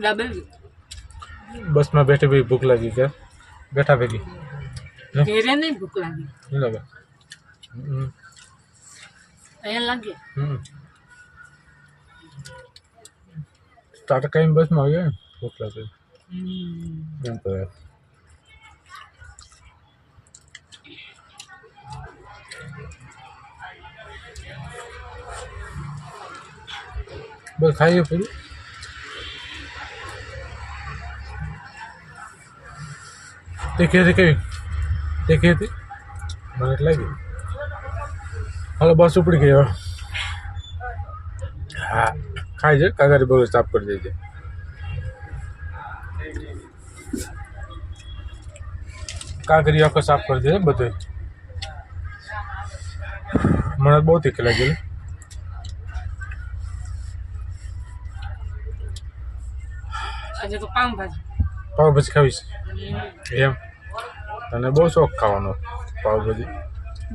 દાબેલી बस में बैठे भी भूख लगी क्या बैठा भेगी ઘેરે નહીં ભૂખ લાગી नहीं लगा અહીંયા લાગે स्टार्ट कहीं बस में आ गया भूख लगे तो बस खाइए पूरी देखिए थी મને લાગી હાલો બસ ઉપડી ગયો હા ખાઈ જાય કાગરી બહુ સાફ કરી દેજે કાગરી આખો સાફ કરી દેજે બધું મને બહુ તીખી લાગેલી આજે તો પાવભાજી પાવભાજી ખાવીશ એમ તને બહુ શોખ ખાવાનો પાવભાજી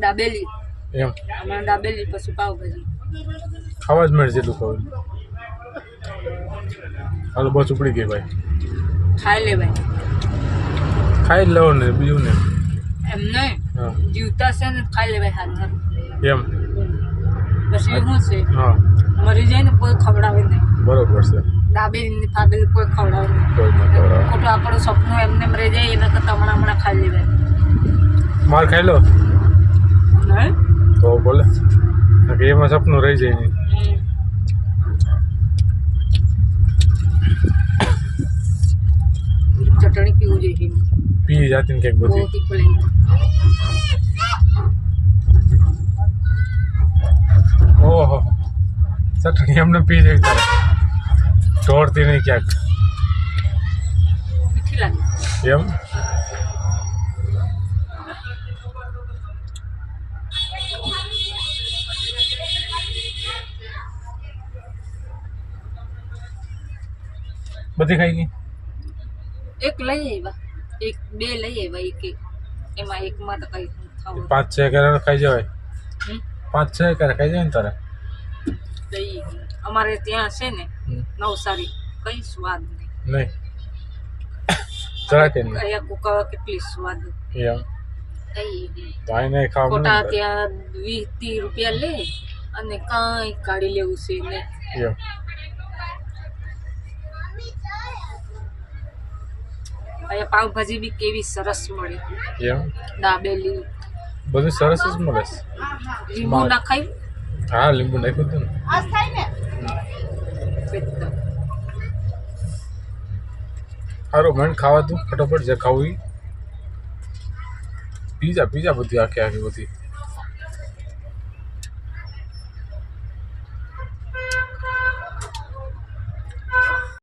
દાબેલી એમ અમારે દાબેલી પછી પાવભાજી ખાવા જ મળે જેટલું ખાવું હાલો બસ ઉપડી ગઈ ભાઈ ખાઈ લે ભાઈ ખાઈ જ લેવો ને બીજું ને એમ નહીં હા જીવતા છે ને ખાઈ લે ભાઈ હાથ એમ પછી શું છે હા મરી જાય ને કોઈ ખવડાવે નહીં બરોબર છે દાબેલી ફાબેલી કોઈ ખવડાવે નહીં કોઈ ન ખવડાવે. ખોટું આપણું સપનું એમને રહી જાય એના કરતાં હમણાં ખાઈ લેવાય માર ખાઈ લો નહીં તો બોલે કે એમાં સપનું રહી જાય નહીં ચટણી પીવું જોઈએ પી જાતી ને કંઈક બહુ બધી તીખું લઈને ઓહો ચટણી એમને પી જાય તારે ઢોળતી નહીં ક્યાંક મીઠી લાગે એમ બધી ખાઈ ગઈ એક લઈ આવ્યા એક બે લઈ આવ્યા એક એક એમાં એકમાં તો કઈ ખાવું 5-6 કરે ખાઈ જવાય હમ? 5-6 કરે ખાઈ જાય ને તારે લઈ અમારે ત્યાં છે ને નવસારી કઈ સ્વાદ નહીં નહીં જરા કે નહીં અહીંયા કુકાવા કેટલી સ્વાદ એમ કઈ તો અહીં નહીં ખાવા ખોટા મળે ત્યાં 20-30 રૂપિયા લે અને કાંઈ કાઢી લેવું છે નહીં એમ અહીંયા પાવભાજી બી કેવી સરસ મળે એમ દાબેલી બધું સરસ જ મળે છે. લીંબુ નાખાય હા લીંબુ નાખ્યું હતું ને એકદમ સારું મને ખાવા તું ફટાફટ જે ખાવું ઈ પીઝા બધી આખી બધી